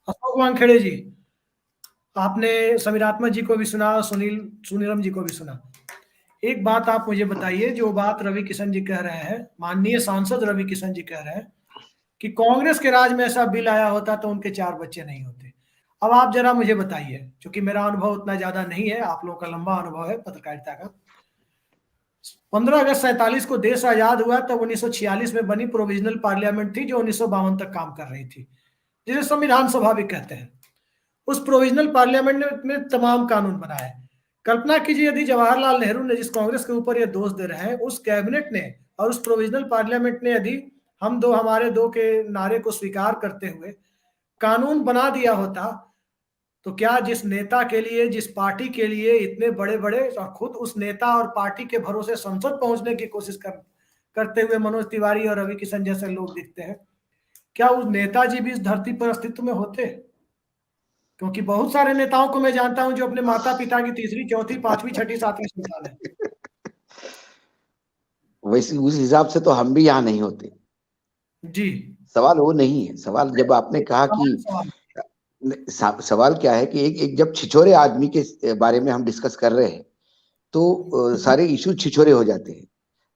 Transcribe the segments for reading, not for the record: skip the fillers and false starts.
अशोक वानखेड़े जी, आपने समीरात्मा जी को भी सुना, सुनीलम जी को भी सुना। एक बात आप मुझे बताइए, जो बात रवि किशन जी कह रहे हैं, माननीय सांसद रवि किशन जी कह रहे हैं कि कांग्रेस के राज में ऐसा बिल आया होता तो उनके 4 बच्चे नहीं होते। अब आप जरा मुझे बताइए, क्योंकि मेरा अनुभव उतना ज्यादा नहीं है, आप लोगों का लंबा अनुभव है पत्रकारिता का। 15 अगस्त 47 को देश आजाद हुआ, तब 1946 में बनी प्रोविजनल पार्लियामेंट थी, जो 1952 तक काम कर रही थी, जिसे संविधान सभा भी कहते हैं। उस प्रोविजनल पार्लियामेंट में तमाम कानून बनाए। कल्पना कीजिए, यदि जवाहरलाल नेहरू ने, जिस कांग्रेस के ऊपर ये दोष दे रहे हैं, उस कैबिनेट ने और उस प्रोविजनल पार्लियामेंट ने यदि हम दो हमारे दो के नारे को स्वीकार करते हुए कानून बना दिया होता, तो क्या जिस नेता के लिए, जिस पार्टी के लिए इतने बड़े बड़े, और खुद उस नेता और पार्टी के भरोसे संसद पहुंचने की कोशिश करते हुए मनोज तिवारी और रवि किशन जैसे लोग दिखते हैं, क्या उस नेताजी भी इस धरती पर अस्तित्व में होते? क्योंकि बहुत सारे नेताओं को मैं जानता हूं जो अपने माता पिता की तीसरी, चौथी, पांचवी, छठी, सातवीं संतान है। वैसे उस हिसाब से तो हम भी यहाँ नहीं होते। जी, सवाल वो नहीं है। सवाल जब आपने कहा कि सवाल। सवाल क्या है कि एक जब छिछोरे आदमी के बारे में हम डिस्कस कर रहे हैं तो सारे इशू छिछोरे हो जाते हैं।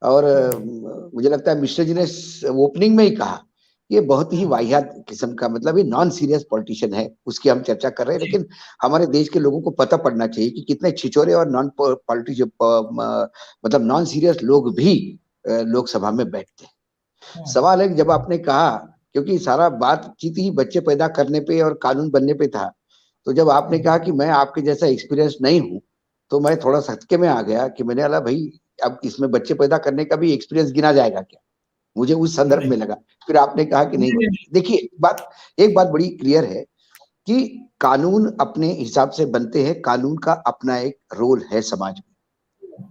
और मुझे लगता है मिश्र जी ने ओपनिंग में ही कहा, ये बहुत ही वाहियात किस्म का, मतलब ये नॉन सीरियस पॉलिटिशियन है, उसकी हम चर्चा कर रहे हैं। लेकिन हमारे देश के लोगों को पता पड़ना चाहिए कि कितने छिछोरे और नॉन पॉलिटिशियन, मतलब नॉन सीरियस लोग भी लोकसभा में बैठते हैं। सवाल है कि जब आपने कहा, क्योंकि सारा बातचीत ही बच्चे पैदा करने पे और कानून बनने पे था, तो जब आपने कहा कि मैं आपके जैसा एक्सपीरियंस नहीं हूं, तो मैं थोड़ा सटके में आ गया कि मैंने बोला भाई, अब इसमें बच्चे पैदा करने का भी एक्सपीरियंस गिना जाएगा क्या? मुझे उस संदर्भ में लगा। फिर आपने कहा कि नहीं बनेगी। देखिए, एक बात बड़ी क्लियर है कि कानून अपने हिसाब से बनते हैं, कानून का अपना एक रोल है समाज में।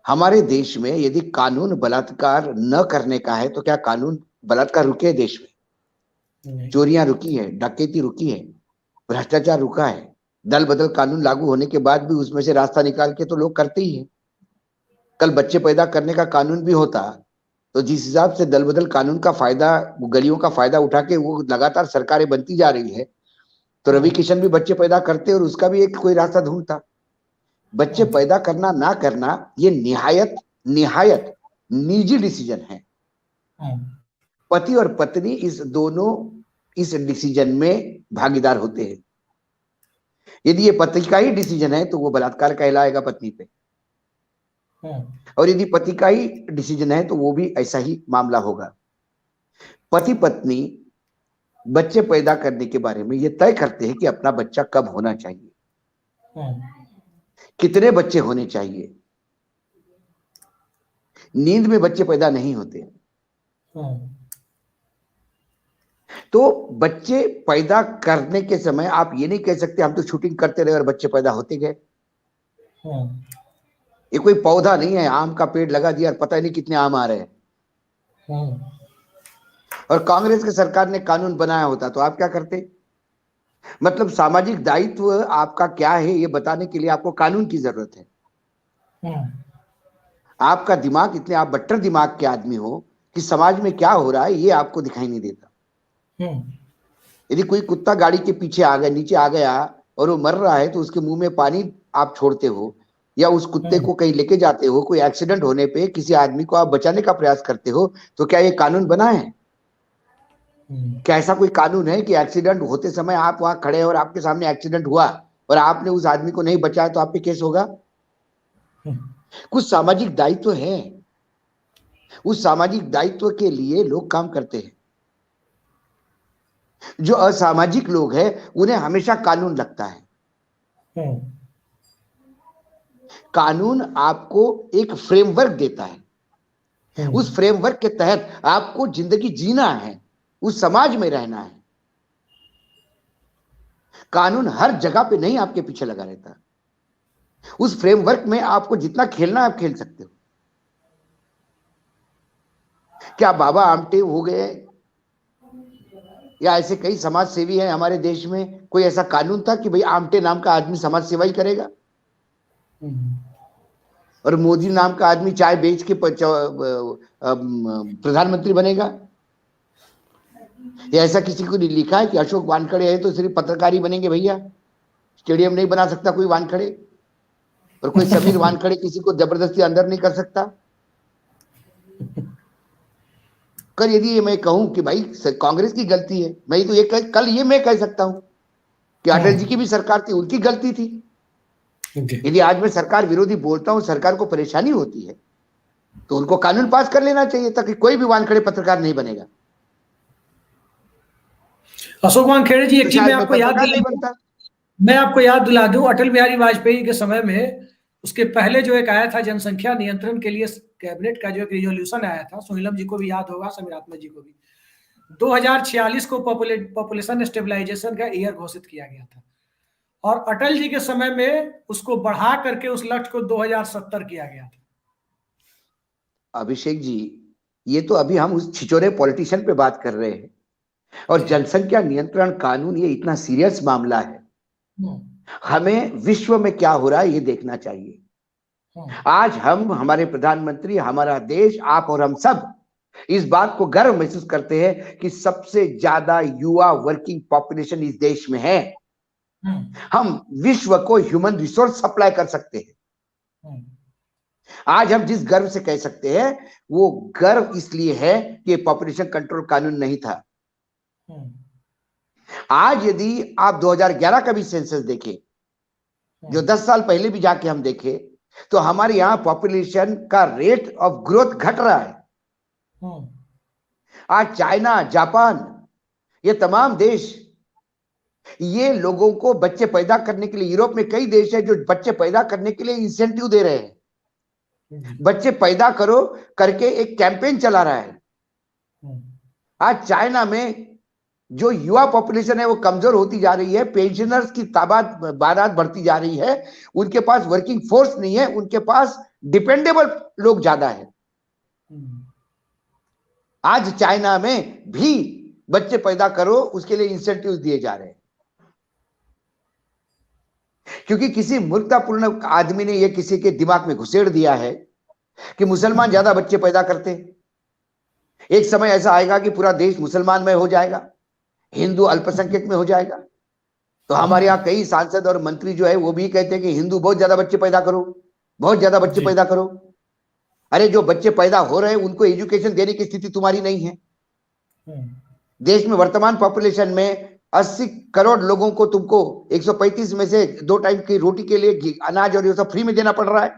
हमारे देश में यदि कानून बलात्कार न करने का है, तो क्या कानून बलात्कार रुके देश में? चोरियां रुकी है, डकैती रुकी है, भ्रष्टाचार रुका है? दल बदल कानून लागू होने के बाद भी उसमें से रास्ता निकाल के तो लोग करते ही हैं। कल बच्चे पैदा करने का कानून भी होता, तो जिस हिसाब से दल बदल कानून का फायदा, गलियों का फायदा उठा के वो लगातार सरकारें बनती जा रही है, तो रवि किशन भी बच्चे पैदा करते और उसका भी एक कोई रास्ता ढूंढता। बच्चे पैदा करना ना करना ये निहायत निहायत निजी डिसीजन है। पति और पत्नी इस दोनों इस डिसीजन में भागीदार होते हैं। यदि ये पति का ही डिसीजन है तो वो बलात्कार कहलाएगा पत्नी पे, और यदि पति का ही डिसीजन है तो वो भी ऐसा ही मामला होगा। पति पत्नी बच्चे पैदा करने के बारे में ये तय करते हैं कि अपना बच्चा कब होना चाहिए, कितने बच्चे होने चाहिए। नींद में बच्चे पैदा नहीं होते। तो बच्चे पैदा करने के समय आप ये नहीं कह सकते हम तो शूटिंग करते रहे और बच्चे पैदा होते गए। ये कोई पौधा नहीं है, आम का पेड़ लगा दिया और पता ही नहीं कितने आम आ रहे हैं। और कांग्रेस की सरकार ने कानून बनाया होता तो आप क्या करते? मतलब सामाजिक दायित्व आपका क्या है ये बताने के लिए आपको कानून की जरूरत है। आपका दिमाग, इतने आप बट्टर दिमाग के आदमी हो कि समाज में क्या हो रहा है ये आपको दिखाई नहीं देता। यदि कोई कुत्ता गाड़ी के पीछे आ गया, नीचे आ गया और वो मर रहा है, तो उसके मुंह में पानी आप छोड़ते हो, या उस कुत्ते को कहीं लेके जाते हो, कोई एक्सीडेंट होने पे किसी आदमी को आप बचाने का प्रयास करते हो, तो क्या ये कानून बना है? क्या ऐसा कोई कानून है कि एक्सीडेंट होते समय आप वहां खड़े और आपके सामने एक्सीडेंट हुआ और आपने उस आदमी को नहीं बचाया तो आप पे केस होगा? कुछ सामाजिक दायित्व है, उस सामाजिक दायित्व के लिए लोग काम करते हैं। जो असामाजिक लोग हैं उन्हें हमेशा कानून लगता है। कानून आपको एक फ्रेमवर्क देता है, उस फ्रेमवर्क के तहत आपको जिंदगी जीना है, उस समाज में रहना है। कानून हर जगह पे नहीं आपके पीछे लगा रहता। उस फ्रेमवर्क में आपको जितना खेलना है आप खेल सकते हो। क्या बाबा आमटे हो गए या ऐसे कई समाज सेवी हैं हमारे देश में, कोई ऐसा कानून था कि भाई आमटे नाम का आदमी समाज सेवा ही करेगा और मोदी नाम का आदमी चाय बेच के प्रधानमंत्री बनेगा? या ऐसा किसी को नहीं लिखा है कि अशोक वानखड़े है तो सिर्फ पत्रकार ही बनेंगे भैया? स्टेडियम नहीं बना सकता कोई वानखड़े, और कोई समीर वानखड़े किसी को जबरदस्ती अंदर नहीं कर सकता। कल यदि ये मैं कहूं कि भाई कांग्रेस की गलती है, मैं तो कल ये मैं कह सकता हूं कि अटल जी की भी सरकार थी, उनकी गलती थी। यदि आज मैं सरकार विरोधी बोलता हूं, सरकार को परेशानी होती है, तो उनको कानून पास कर लेना चाहिए ताकि कोई भी वानखड़े पत्रकार नहीं बनेगा। अशोक वानखेड़े जी, एक तो चीज शायद मैं पत्रकार नहीं दूं, बनता। मैं आपको याद दिला दूं, अटल बिहारी वाजपेयी के समय में उसके पहले जो एक आया था जनसंख्या नियंत्रण के लिए कैबिनेट का जो एक रिजोल्यूशन आया था, सोहिलम जी को भी याद होगा, समीर आत्मा जी को भी, 2046 को पॉपुलेशन स्टेबलाइजेशन का ईयर घोषित किया गया था, और अटल जी के समय में उसको बढ़ा करके उस लक्ष्य को 2070 किया गया था। अभिषेक जी, ये तो अभी हम उस छिचोरे पॉलिटिशियन पे बात कर रहे हैं, और जनसंख्या नियंत्रण कानून ये इतना सीरियस मामला है, हमें विश्व में क्या हो रहा है ये देखना चाहिए। आज हम, हमारे प्रधानमंत्री, हमारा देश, आप और हम सब इस बात को गर्व महसूस करते हैं कि सबसे ज्यादा युवा वर्किंग पॉपुलेशन इस देश में है। हम विश्व को ह्यूमन रिसोर्स सप्लाई कर सकते हैं। आज हम जिस गर्व से कह सकते हैं, वो गर्व इसलिए है कि पॉपुलेशन कंट्रोल कानून नहीं था। आज यदि आप 2011 का भी सेंसस देखें, जो 10 साल पहले भी जाके हम देखें, तो हमारे यहां पॉपुलेशन का रेट ऑफ ग्रोथ घट रहा है। आज चाइना, जापान, ये तमाम देश, ये लोगों को बच्चे पैदा करने के लिए, यूरोप में कई देश है जो बच्चे पैदा करने के लिए इंसेंटिव दे रहे हैं। बच्चे पैदा करो करके एक कैंपेन चला रहा है। आज चाइना में जो युवा पॉपुलेशन है वो कमजोर होती जा रही है, पेंशनर्स की तादाद बढ़ती जा रही है, उनके पास वर्किंग फोर्स नहीं है, उनके पास डिपेंडेबल लोग ज्यादा है। आज चाइना में भी बच्चे पैदा करो, उसके लिए इंसेंटिव्स दिए जा रहे हैं, क्योंकि किसी मूर्खतापूर्ण आदमी ने यह किसी के दिमाग में घुसेड़ दिया है कि मुसलमान ज्यादा बच्चे पैदा करते हैं। एक समय ऐसा आएगा कि पूरा देश मुसलमान में हो जाएगा, हिंदू अल्पसंख्यक में हो जाएगा। तो हमारे यहाँ कई सांसद और मंत्री जो है वो भी कहते हैं कि हिंदू बहुत ज्यादा बच्चे पैदा करो, बहुत ज्यादा बच्चे पैदा करो। अरे जो बच्चे पैदा हो रहे हैं उनको एजुकेशन देने की स्थिति तुम्हारी नहीं है। देश में वर्तमान पॉपुलेशन में 80 करोड़ लोगों को तुमको 135 में से 2 टाइम की रोटी के लिए अनाज और ये सब फ्री में देना पड़ रहा है।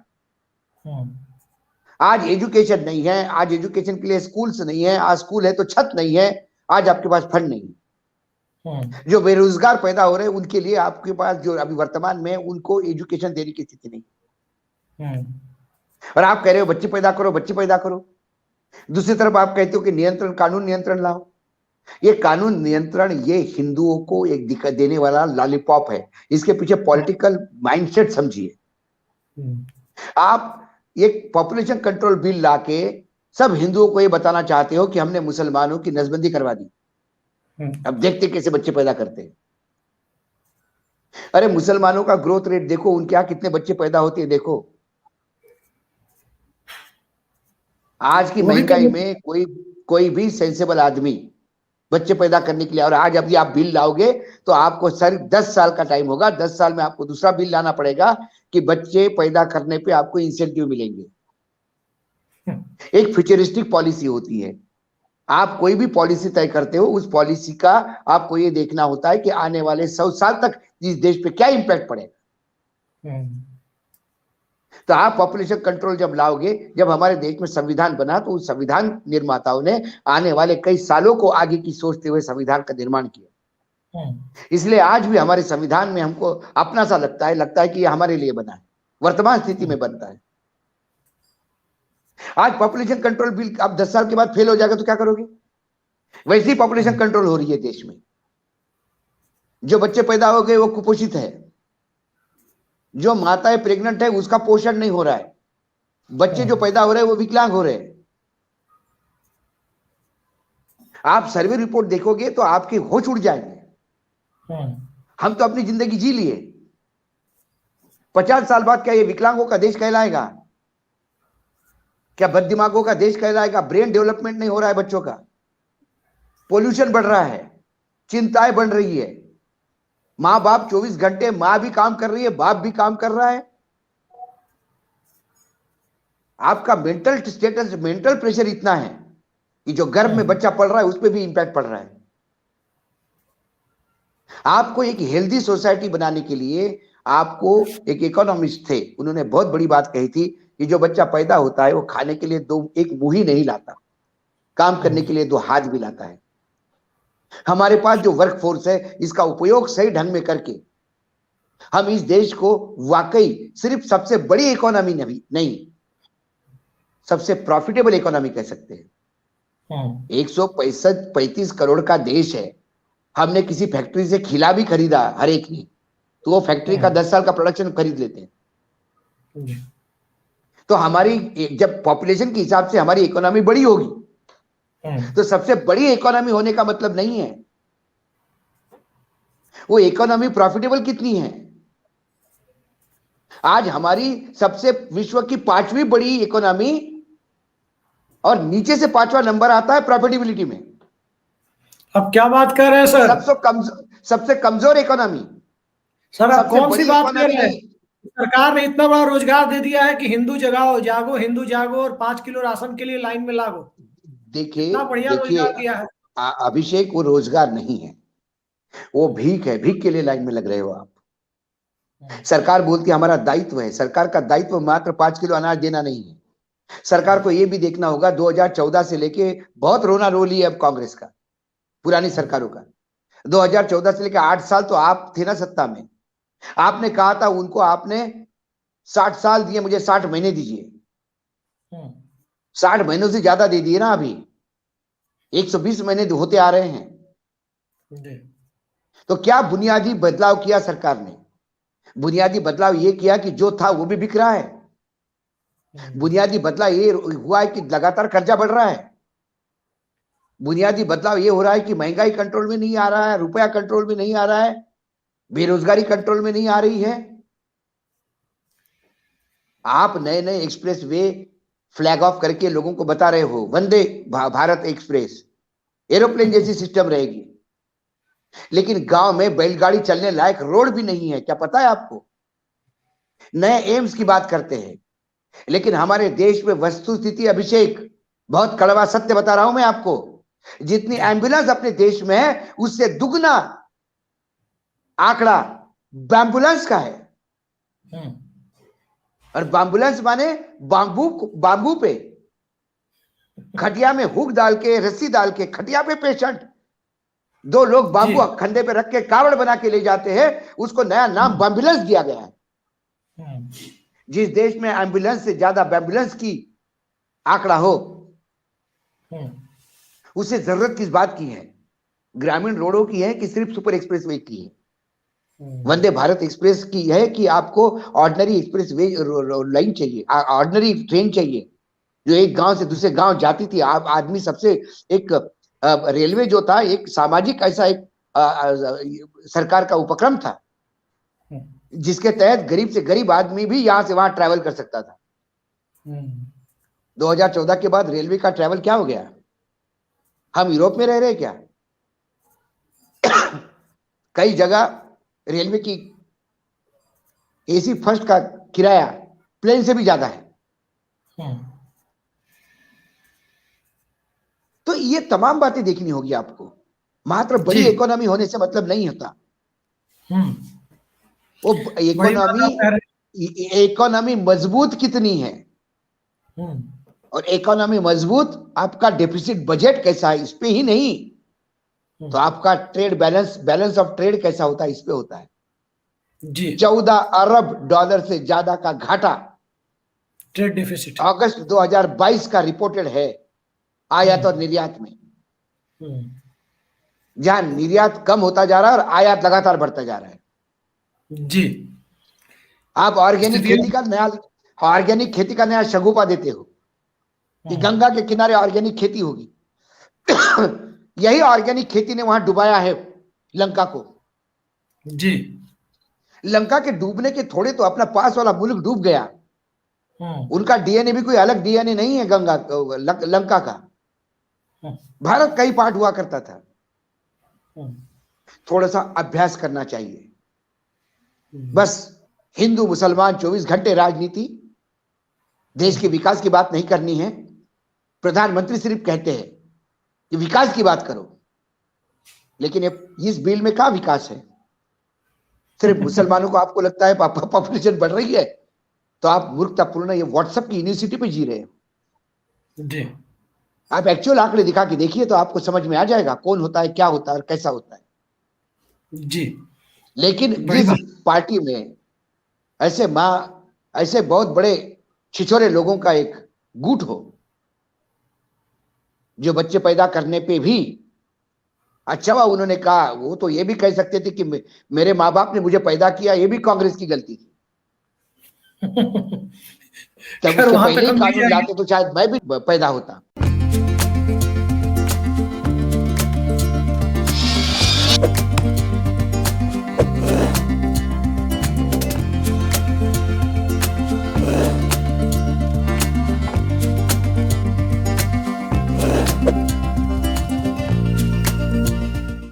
आज एजुकेशन नहीं है, आज एजुकेशन के लिए स्कूल्स नहीं है, आज स्कूल है तो छत नहीं है, आज आपके पास फंड नहीं है। जो बेरोजगार पैदा हो रहे हैं उनके लिए आपके पास जो अभी वर्तमान में उनको एजुकेशन देने की स्थिति नहीं। और आप कह रहे हो बच्चे पैदा करो, बच्चे पैदा करो। दूसरी तरफ आप कहते हो कि नियंत्रण, कानून नियंत्रण लाओ। ये कानून नियंत्रण, ये हिंदुओं को एक दिक्कत देने वाला लॉलीपॉप है। इसके पीछे पॉलिटिकल माइंडसेट समझिए। आप एक पॉपुलेशन कंट्रोल बिल लाके सब हिंदुओं को ये बताना चाहते हो कि हमने मुसलमानों की नसबंदी करवा दी, अब देखते कैसे बच्चे पैदा करते हैं। अरे मुसलमानों का ग्रोथ रेट देखो, उनके यहां कितने बच्चे पैदा होते हैं देखो। आज की महंगाई में कोई भी सेंसेबल आदमी बच्चे पैदा करने के लिए, और आज अभी आप बिल लाओगे तो आपको सर 10 साल का टाइम होगा, 10 साल में आपको दूसरा बिल लाना पड़ेगा कि बच्चे पैदा करने पे आपको इंसेंटिव मिलेंगे। एक फ्यूचरिस्टिक पॉलिसी होती है। आप कोई भी पॉलिसी तय करते हो, उस पॉलिसी का आपको ये देखना होता है कि आने वाले 100 साल तक इस देश पे क्या इंपैक्ट पड़ेगा। तो आप पॉपुलेशन कंट्रोल जब लाओगे, जब हमारे देश में संविधान बना तो उस संविधान निर्माताओं ने आने वाले कई सालों को आगे की सोचते हुए संविधान का निर्माण किया। इसलिए आज भी हमारे संविधान में हमको अपना सा लगता है कि ये हमारे लिए बना है, वर्तमान स्थिति में बनता है। आज पॉपुलेशन कंट्रोल बिल अब 10 साल के बाद फेल हो जाएगा तो क्या करोगे? वैसी पॉपुलेशन कंट्रोल हो रही है देश में। जो बच्चे पैदा हो गए वो कुपोषित है, जो माताएं प्रेग्नेंट है उसका पोषण नहीं हो रहा है, बच्चे जो पैदा हो रहे हैं वो विकलांग हो रहे हैं। आप सर्वे रिपोर्ट देखोगे तो आपके होश उड़ जाएंगे। हम तो अपनी जिंदगी जी लिए, 50 साल बाद क्या ये विकलांगों का देश कहलाएगा? क्या बददिमागों का देश कहलाएगा? ब्रेन डेवलपमेंट नहीं हो रहा है बच्चों का। पोल्यूशन बढ़ रहा है, चिंताएं बढ़ रही है, माँ बाप 24 घंटे, माँ भी काम कर रही है, बाप भी काम कर रहा है, आपका मेंटल स्टेटस, मेंटल प्रेशर इतना है कि जो गर्भ में बच्चा पल रहा है उस पर भी इंपैक्ट पड़ रहा है। आपको एक हेल्दी सोसाइटी बनाने के लिए आपको, एक इकोनॉमिस्ट थे, उन्होंने बहुत बड़ी बात कही थी कि जो बच्चा पैदा होता है वो खाने के लिए एक मुंह ही नहीं लाता, काम करने के लिए 2 हाथ भी लाता है। हमारे पास जो वर्क फोर्स है, इसका उपयोग सही ढंग में करके हम इस देश को वाकई सिर्फ सबसे बड़ी इकोनॉमी नहीं, सबसे प्रॉफिटेबल इकोनॉमी कह सकते हैं। 135 करोड़ का देश है, हमने किसी फैक्ट्री से खिला भी खरीदा हर एक ने, तो वो फैक्ट्री का 10 साल का प्रोडक्शन खरीद लेते हैं। तो हमारी जब पॉपुलेशन के हिसाब से हमारी इकोनॉमी बड़ी होगी, तो सबसे बड़ी इकोनॉमी होने का मतलब नहीं है वो इकोनॉमी प्रॉफिटेबल कितनी है। आज हमारी सबसे विश्व की 5वीं बड़ी इकोनॉमी और नीचे से 5वां नंबर आता है प्रॉफिटेबिलिटी में। अब क्या बात कर रहे हैं सर? सबसे कमजोर इकोनॉमी सर, आप कौन सी बात कर रहे हैं? नहीं। सरकार ने इतना बड़ा रोजगार दे दिया है कि हिंदू जगाओ, जागो हिंदू जागो, और 5 किलो राशन के लिए लाइन में लागो। देखिए इतना बढ़िया रोजगार दिया है। अभिषेक, वो रोजगार नहीं है, वो भीख है, भीख के लिए लाइन में लग रहे हो आप। सरकार बोलती है हमारा दायित्व है, सरकार का दायित्व मात्र 5 किलो अनाज देना नहीं है। सरकार को यह भी देखना होगा 2014 से लेके बहुत रोना रोली है अब कांग्रेस का, पुरानी सरकारों का। 2014 से लेकर 8 साल तो आप थे ना सत्ता में, आपने कहा था उनको, आपने 60 साल दिए, मुझे 60 महीने दीजिए। 60 महीनों से ज्यादा दे दिए ना, अभी 120 महीने होते आ रहे हैं। तो क्या बुनियादी बदलाव किया सरकार ने? बुनियादी बदलाव ये किया कि जो था वो भी बिक रहा है। बुनियादी बदलाव ये हुआ है कि लगातार कर्जा बढ़ रहा है। बुनियादी बदलाव ये हो रहा है कि महंगाई कंट्रोल में नहीं आ रहा है, रुपया कंट्रोल में नहीं आ रहा है, बेरोजगारी कंट्रोल में नहीं आ रही है। आप नए नए एक्सप्रेस वे फ्लैग ऑफ करके लोगों को बता रहे हो वंदे भारत एक्सप्रेस, एरोप्लेन जैसी सिस्टम रहेगी, लेकिन गांव में बैलगाड़ी चलने लायक रोड भी नहीं है। क्या पता है आपको? नए एम्स की बात करते हैं, लेकिन हमारे देश में वस्तुस्थिति, अभिषेक, बहुत कड़वा सत्य बता रहा हूं मैं आपको, जितनी एम्बुलेंस अपने देश में है उससे दुगना आंकड़ा एम्बुलेंस का है। और एम्बुलेंस माने बांबू पे खटिया में हुक डाल के, रस्सी डाल के खटिया पे पेशेंट, 2 लोग बांबू खंडे पे रख के कावड़ बना के ले जाते हैं, उसको नया नाम एम्बुलेंस दिया गया है। जिस देश में एम्बुलेंस से ज्यादा एम्बुलेंस की आंकड़ा हो, उसे जरूरत किस बात की है? ग्रामीण रोडों की है कि सिर्फ सुपर एक्सप्रेस वे की है? वंदे भारत एक्सप्रेस की है कि आपको ऑर्डिनरी एक्सप्रेस वे लाइन चाहिए, ऑर्डिनरी ट्रेन चाहिए जो एक गांव से दूसरे गांव जाती थी? आदमी सबसे एक रेलवे जो था एक सामाजिक ऐसा एक सरकार का उपक्रम था जिसके तहत गरीब से गरीब आदमी भी यहां से वहां ट्रैवल कर सकता था। 2014 के बाद रेलवे का ट्रैवल क्या हो गया? हम यूरोप में रह रहे क्या? कई जगह रेलवे की एसी फर्स्ट का किराया प्लेन से भी ज्यादा है। तो ये तमाम बातें देखनी होगी आपको। मात्र बड़ी इकोनॉमी होने से मतलब नहीं होता। वो इकोनॉमी मजबूत कितनी है, और इकोनॉमी मजबूत, आपका डेफिसिट बजट कैसा है इस पे ही नहीं, तो आपका ट्रेड बैलेंस ऑफ ट्रेड कैसा होता है इस पे होता है जी। 14 अरब डॉलर से ज्यादा का घाटा ट्रेड डेफिसिट अगस्त 2022 का रिपोर्टेड है आयात और निर्यात में, जहां निर्यात कम होता जा रहा है और आयात लगातार बढ़ता जा रहा है जी। आप ऑर्गेनिक खेती का नया शगुफा देते हो कि गंगा के किनारे ऑर्गेनिक खेती होगी। यही ऑर्गेनिक खेती ने वहां डुबाया है लंका को जी। लंका के डूबने के थोड़े तो अपना पास वाला मुल्क डूब गया, उनका डीएनए भी कोई अलग डीएनए नहीं है गंगा लंका का। भारत कई पार्ट हुआ करता था। थोड़ा सा अभ्यास करना चाहिए। बस हिंदू मुसलमान 24 घंटे राजनीति, देश के विकास की बात नहीं करनी है। प्रधानमंत्री सिर्फ कहते हैं कि विकास की बात करो, लेकिन इस बिल में क्या विकास है? सिर्फ मुसलमानों को आपको लगता है पॉपुलेशन बढ़ रही है, तो आप मूर्खतापूर्ण ये व्हाट्सएप की यूनिवर्सिटी पे जी रहे हो। जी। आप एक्चुअल आंकड़े दिखा के देखिए तो आपको समझ में आ जाएगा कौन होता है, क्या होता है और कैसा होता है। जी। लेकिन जिस पार्टी में ऐसे बहुत बड़े छिछोरे लोगों का एक गुट हो, जो बच्चे पैदा करने पे भी अच्छा हुआ उन्होंने कहा, वो तो ये भी कह सकते थे कि मेरे माँ बाप ने मुझे पैदा किया, ये भी कांग्रेस की गलती थी। जब उससे वहां पहले तक ही हम नहीं कानून जाएंगे। लाते तो शायद मैं भी पैदा होता।